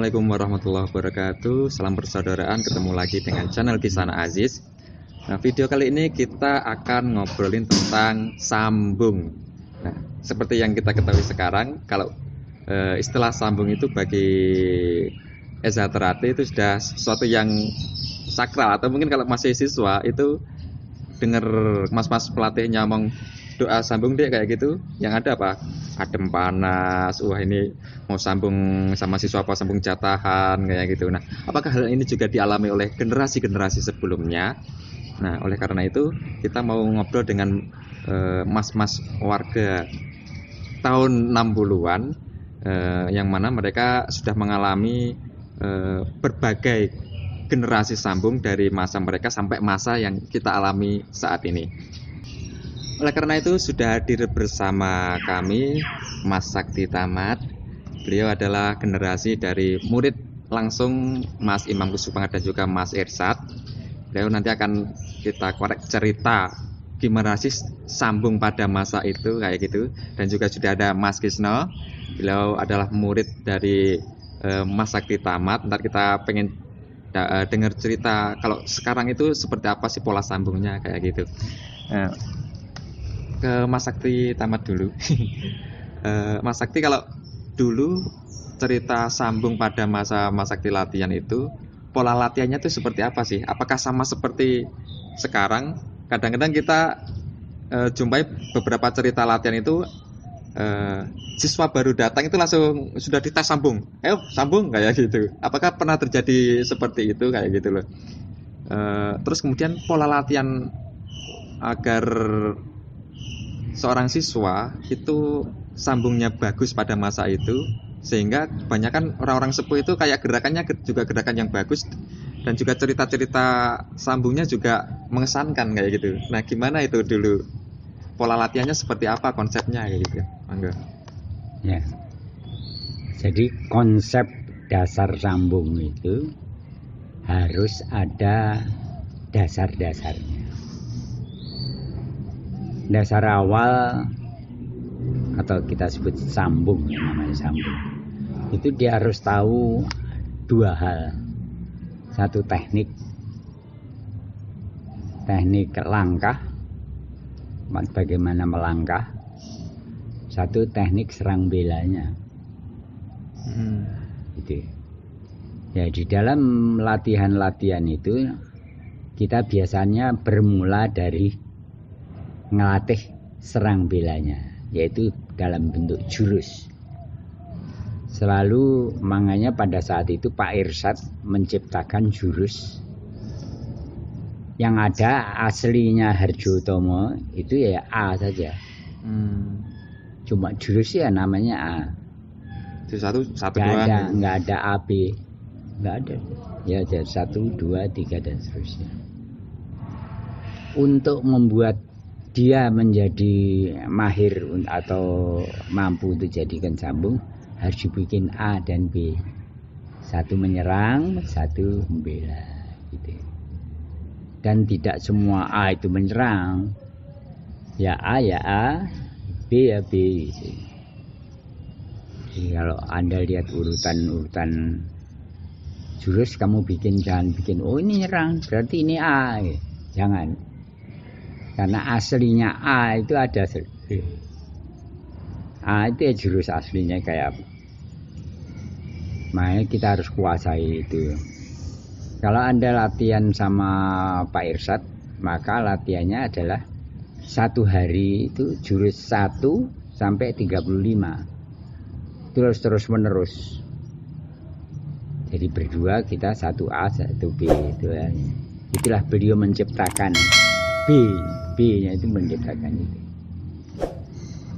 Assalamualaikum warahmatullahi wabarakatuh. Salam persaudaraan, ketemu lagi dengan channel Kisana Aziz. Nah, video kali ini kita akan ngobrolin tentang sambung. Nah, seperti yang kita ketahui sekarang, kalau istilah sambung itu bagi Ezaterate itu sudah sesuatu yang sakral, atau mungkin kalau masih siswa itu dengar mas-mas pelatihnya ngomong doa sambung deh kayak gitu, yang ada apa? Adem panas, wah ini mau sambung sama siswa apa sambung jatahan kayak gitu. Nah, apakah hal ini juga dialami oleh generasi-generasi sebelumnya? Nah, oleh karena itu kita mau ngobrol dengan mas-mas warga tahun 60-an yang mana mereka sudah mengalami berbagai generasi sambung dari masa mereka sampai masa yang kita alami saat ini. Oleh karena itu sudah hadir bersama kami Mas Sakti Tamat. Beliau adalah generasi dari murid langsung Mas Imam Kusupang dan juga Mas Irsad. Beliau nanti akan kita korek cerita gimana sih sambung pada masa itu kayak gitu. Dan juga sudah ada Mas Kisno. Beliau adalah murid dari Mas Sakti Tamat. Ntar kita pengen dengar cerita kalau sekarang itu seperti apa sih pola sambungnya kayak gitu. Ke Mas Sakti Tamat dulu. Mas Sakti, kalau dulu cerita sambung pada masa Mas Sakti latihan itu, pola latihannya itu seperti apa sih? Apakah sama seperti sekarang? Kadang-kadang kita jumpai beberapa cerita latihan itu siswa baru datang itu langsung sudah dites sambung. Ayo sambung kayak gitu. Apakah pernah terjadi seperti itu kayak gitu loh? Terus kemudian pola latihan agar seorang siswa itu sambungnya bagus pada masa itu, sehingga kebanyakan orang-orang sepuh itu kayak gerakannya juga gerakan yang bagus dan juga cerita-cerita sambungnya juga mengesankan kayak gitu. Nah, gimana itu dulu pola latihannya, seperti apa konsepnya kayak gitu? Mangga. Ya. Jadi konsep dasar sambung itu harus ada dasar-dasarnya. Dasar awal atau kita sebut sambung, namanya sambung, itu dia harus tahu dua hal. Satu teknik langkah, bagaimana melangkah. Satu teknik serang belanya. Gitu. Ya, di dalam latihan-latihan itu kita biasanya bermula dari ngelatih serang belanya, yaitu dalam bentuk jurus. Selalu makanya pada saat itu Pak Irsad menciptakan jurus yang ada aslinya Harjotomo itu ya A saja. Cuma jurus ya namanya A. Itu satu nggak ada A B, nggak ada. Ya jadi 1, 2, 3 dan seterusnya. Untuk membuat dia menjadi mahir atau mampu untuk jadikan sambung, harus dibikin A dan B. Satu menyerang, satu membela gitu. Dan tidak semua A itu menyerang. Ya A, B ya B gitu. Jadi kalau Anda lihat urutan jurus, kamu jangan bikin oh ini nyerang berarti ini A gitu. Jangan. Karena aslinya A itu ada A itu ya jurus aslinya kayak apa. Makanya kita harus kuasai itu. Kalau Anda latihan sama Pak Irsad, maka latihannya adalah satu hari itu jurus 1 sampai 35. Terus menerus. Jadi berdua kita 1A 1B itu ya. Itulah beliau menciptakan B-nya itu menciptakan itu.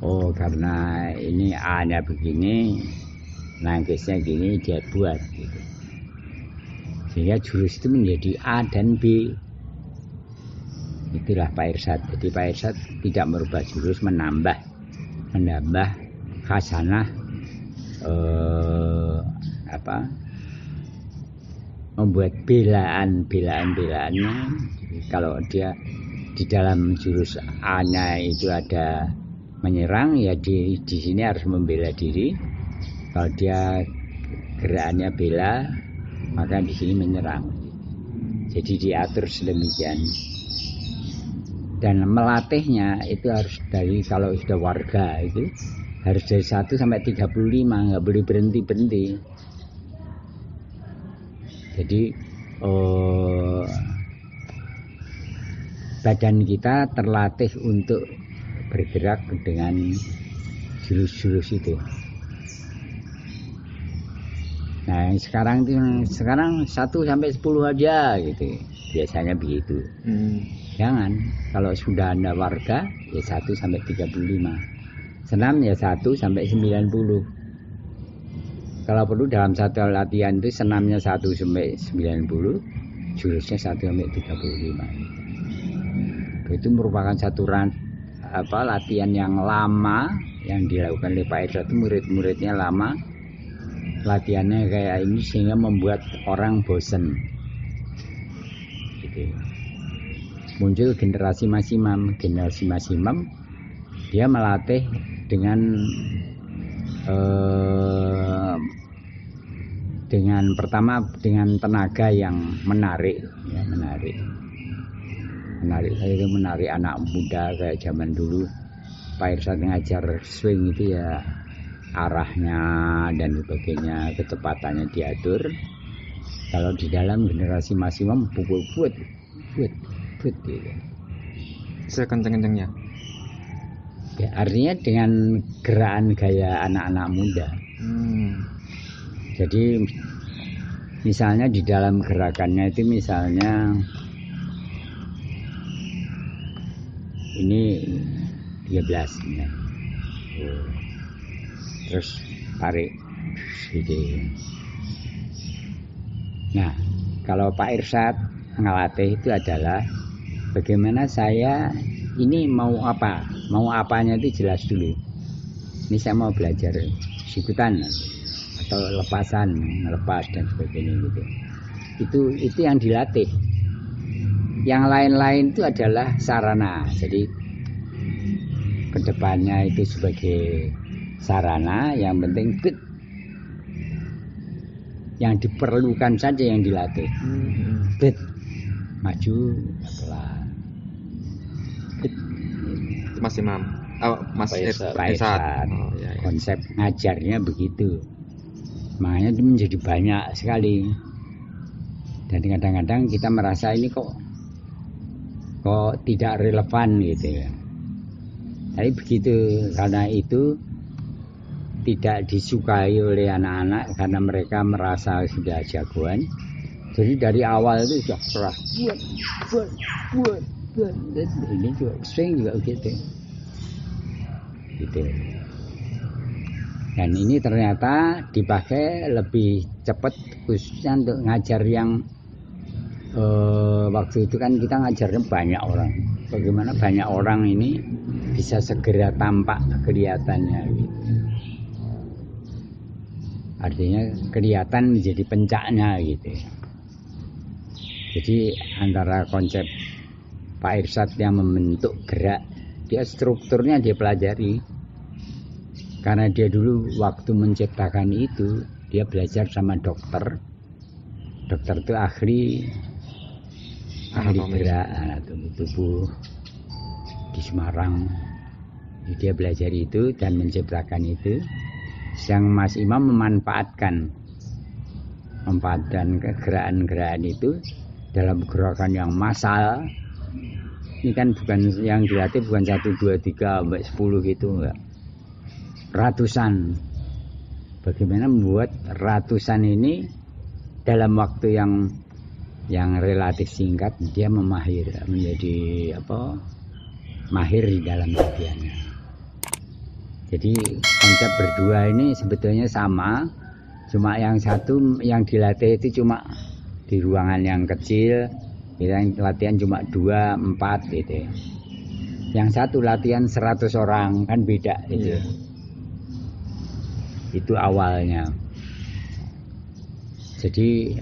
Oh, karena ini A-nya begini, nangkisnya gini, dia buat gitu. Sehingga jurus itu menjadi A dan B. Itulah Pak Irsad. Jadi Pak Irsad tidak merubah jurus, menambah khasanah membuat belaan-belaannya. Kalau dia di dalam jurus A-nya itu ada menyerang, ya di sini harus membela diri. Kalau dia gerakannya bela, maka di sini menyerang. Jadi diatur sedemikian. Dan melatihnya itu harus dari, kalau sudah warga itu harus dari 1 sampai 35, nggak boleh berhenti. Jadi badan kita terlatih untuk bergerak dengan jurus-jurus itu. Nah, yang sekarang 1 sampai 10 aja gitu. Biasanya begitu. Jangan, kalau sudah Anda warga ya 1 sampai 35. Senam ya 1 sampai 90. Kalau perlu dalam satu latihan itu senamnya 1 sampai 90, jurusnya 1 sampai 35. Itu merupakan satu latihan yang lama yang dilakukan oleh Pak Irsyad. Murid-muridnya lama, latihannya kayak ini sehingga membuat orang bosen. Gitu. Muncul generasi maksimum. Dia melatih dengan pertama dengan tenaga yang menarik anak muda kayak zaman dulu. Pak Irsyad ngajar swing itu ya arahnya dan sebagainya, kecepatannya diatur. Kalau di dalam generasi maksimum pukul buat gitu. Sekenceng-kencengnya. Ya, artinya dengan gerakan gaya anak-anak muda. Jadi misalnya di dalam gerakannya itu misalnya ini 13 ya. Terus tarik gitu. Nah, kalau Pak Irsyad ngelatih itu adalah bagaimana saya ini mau apanya itu jelas dulu. Ini saya mau belajar sikutan atau lepasan, melepas dan sebagainya gitu. Itu yang dilatih. Yang lain-lain itu adalah sarana. Jadi kedepannya itu sebagai sarana, yang penting fit. Yang diperlukan saja yang dilatih. Fit, maju, pelan. Fit. Mas Imam, Mas Irsyad. Oh, ya. Konsep ngajarnya begitu. Makanya itu menjadi banyak sekali. Dan kadang-kadang kita merasa ini kok tidak relevan gitu ya. Tapi begitu, karena itu tidak disukai oleh anak-anak karena mereka merasa sudah jagoan. Jadi dari awal itu sudah keras, buat. Ini juga swing juga gitu. Dan ini ternyata dipakai lebih cepat, khususnya untuk ngajar yang waktu itu kan kita ngajarnya banyak orang. Bagaimana banyak orang ini bisa segera tampak kelihatannya gitu. Artinya kelihatan menjadi pencaknya gitu. Jadi antara konsep Pak Irsyad yang membentuk gerak, dia strukturnya dia pelajari. Karena dia dulu waktu menciptakan itu, dia belajar sama dokter. Dokter itu ahli gerak anatomi tubuh di Semarang. Jadi dia belajar itu dan menciptakan itu. Yang Mas Imam memanfaatkan gerakan-gerakan itu dalam gerakan yang massal. Ini kan bukan yang dilatih bukan 1, 2, 3 sampai 10 gitu, enggak. Ratusan. Bagaimana membuat ratusan ini dalam waktu yang relatif singkat dia menjadi mahir di dalam latihannya. Jadi konsep berdua ini sebetulnya sama, cuma yang satu yang dilatih itu cuma di ruangan yang kecil, yang latihan cuma 2, 4 gitu. Yang satu latihan 100 orang, kan beda gitu. Itu awalnya. Jadi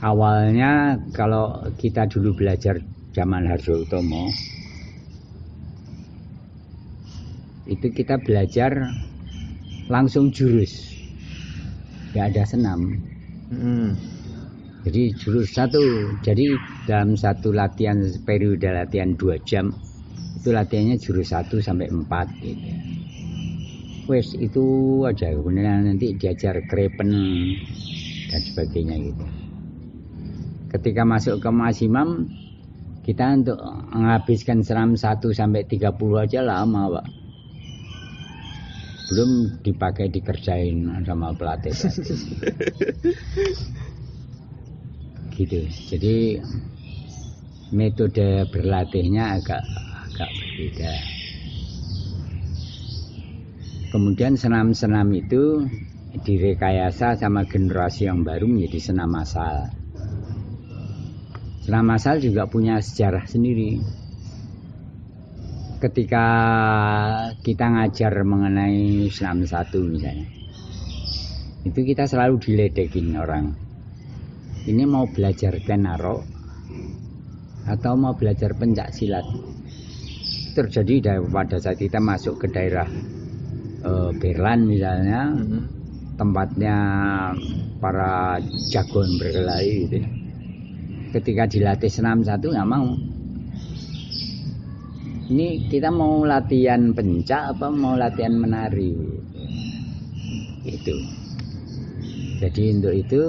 awalnya kalau kita dulu belajar zaman Hardjo Utomo, itu kita belajar langsung jurus. nggak ada senam. Hmm. Jadi jurus satu. Jadi dalam satu latihan, periode latihan 2 jam itu latihannya jurus 1 sampai 4 gitu. Wes itu aja, kemudian nanti diajar krepen dan sebagainya gitu. Ketika masuk ke maksimum, kita untuk menghabiskan senam 1 sampai 30 aja lama, Pak. Belum dipakai dikerjain sama pelatih. Gitu. Jadi metode berlatihnya agak berbeda. Kemudian senam-senam itu direkayasa sama generasi yang baru menjadi senam massal. Senam massal juga punya sejarah sendiri. Ketika kita ngajar mengenai senam 1 misalnya, itu kita selalu diledekin orang. Ini mau belajar tenaro atau mau belajar pencak silat. Terjadi pada saat kita masuk ke daerah Berlan misalnya, tempatnya para jagoan berkelahi gitu. Ketika dilatih senam 1 nggak mau. Ini kita mau latihan pencak apa mau latihan menari? Itu. Jadi untuk itu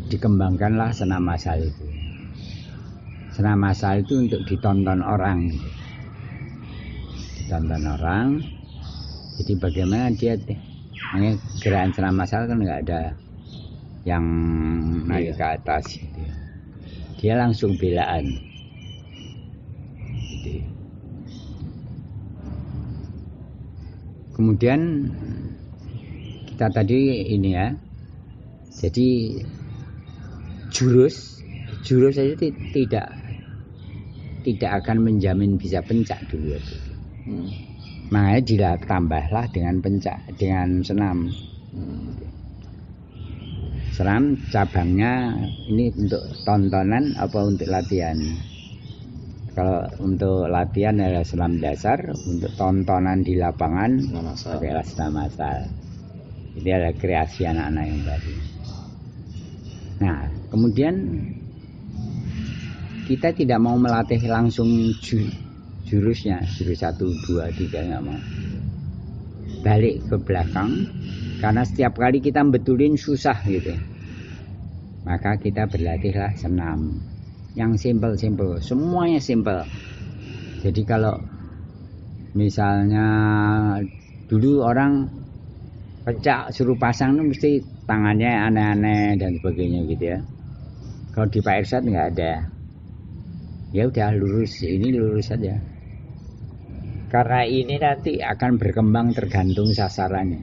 dikembangkanlah senam massal itu. Senam massal itu untuk ditonton orang. Ditonton orang. Jadi bagaimana dia gerakan senam massal kan nggak ada yang naik ke atas gitu. Dia langsung belaan gitu. Kemudian kita tadi ini ya, jadi jurus saja tidak akan menjamin bisa pencak dulu itu. Makanya ditambahlah dengan pencak, dengan senam. Senam cabangnya ini untuk tontonan apa untuk latihan? Kalau untuk latihan adalah senam dasar, untuk tontonan di lapangan pakailah senam massal. Ini adalah kreasi anak-anak yang baru. Nah, kemudian kita tidak mau melatih langsung jurusnya, jurus 1, 2, 3 nggak mau. Balik ke belakang, karena setiap kali kita betulin susah gitu. Maka kita berlatihlah senam yang simple, semuanya simple. Jadi kalau misalnya dulu orang pencak suruh pasang itu mesti tangannya aneh-aneh dan sebagainya gitu ya. Kalau di Pak Irsyad nggak ada. Ya udah lurus, ini lurus saja. Karena ini nanti akan berkembang tergantung sasarannya.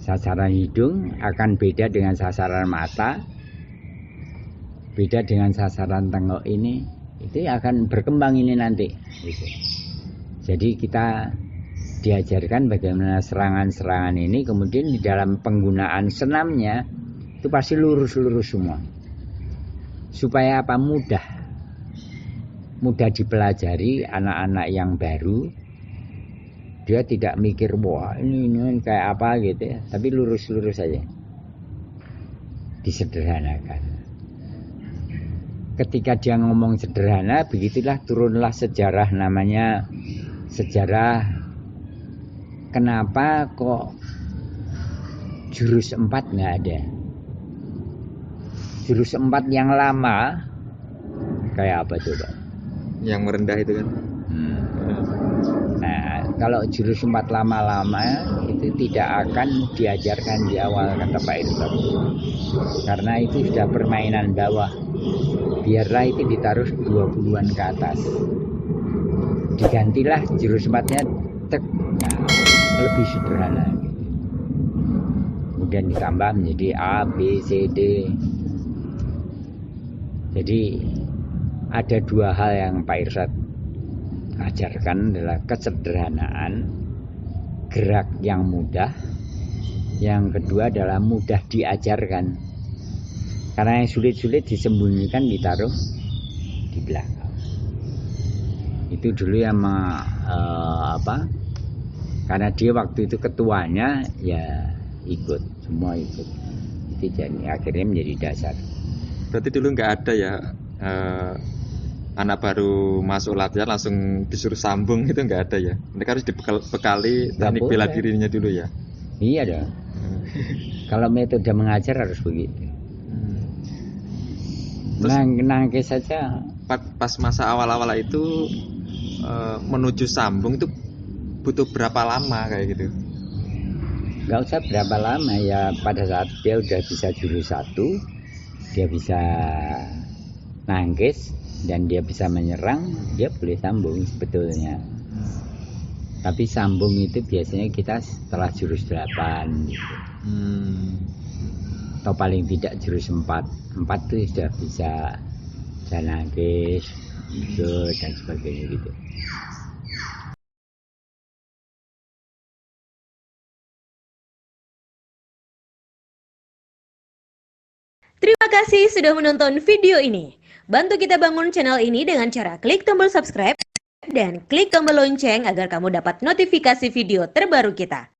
Sasaran hidung akan beda dengan sasaran mata, beda dengan sasaran tengok ini. Itu akan berkembang ini nanti. Gitu. Jadi kita diajarkan bagaimana serangan-serangan ini, kemudian di dalam penggunaan senamnya itu pasti lurus-lurus semua. Supaya apa? Mudah dipelajari anak-anak yang baru. Dia tidak mikir wah ini kayak apa gitu ya, tapi lurus-lurus saja. Disederhanakan. Ketika dia ngomong sederhana, begitulah turunlah sejarah, namanya sejarah kenapa kok jurus 4 nggak ada. Jurus 4 yang lama kayak apa coba? Yang merendah itu kan. Nah, kalau jurus 4 lama-lama itu tidak akan diajarkan di awal, kata Pak Irsyad. Karena itu sudah permainan bawah. Biarlah itu ditaruh 20-an ke atas. Digantilah jurus 4-nya lebih sederhana. Kemudian ditambah menjadi A, B, C, D. Jadi ada 2 hal yang Pak Irsyad ajarkan, adalah kesederhanaan, gerak yang mudah. Yang kedua adalah mudah diajarkan. Karena yang sulit-sulit disembunyikan, ditaruh di belakang. Itu dulu yang karena dia waktu itu ketuanya ya ikut, semua ikut. Itu jadi akhirnya menjadi dasar. Berarti dulu nggak ada ya anak baru masuk latihan langsung disuruh sambung, itu nggak ada ya. Mereka harus dibekali Nggak teknik bela boleh. dirinya dulu ya. Iya dong. Kalau metode mengajar harus begitu. Terus Nangkis saja. pas masa awal-awal itu menuju sambung itu butuh berapa lama kayak gitu? Nggak usah berapa lama ya, pada saat dia udah bisa jurus 1, dia bisa nangkis dan dia bisa menyerang, dia boleh sambung sebetulnya. Tapi sambung itu biasanya kita setelah jurus 8 gitu. Atau paling tidak jurus 4 itu sudah bisa nangkis gitu, dan sebagainya gitu. Terima kasih sudah menonton video ini. Bantu kita bangun channel ini dengan cara klik tombol subscribe dan klik tombol lonceng agar kamu dapat notifikasi video terbaru kita.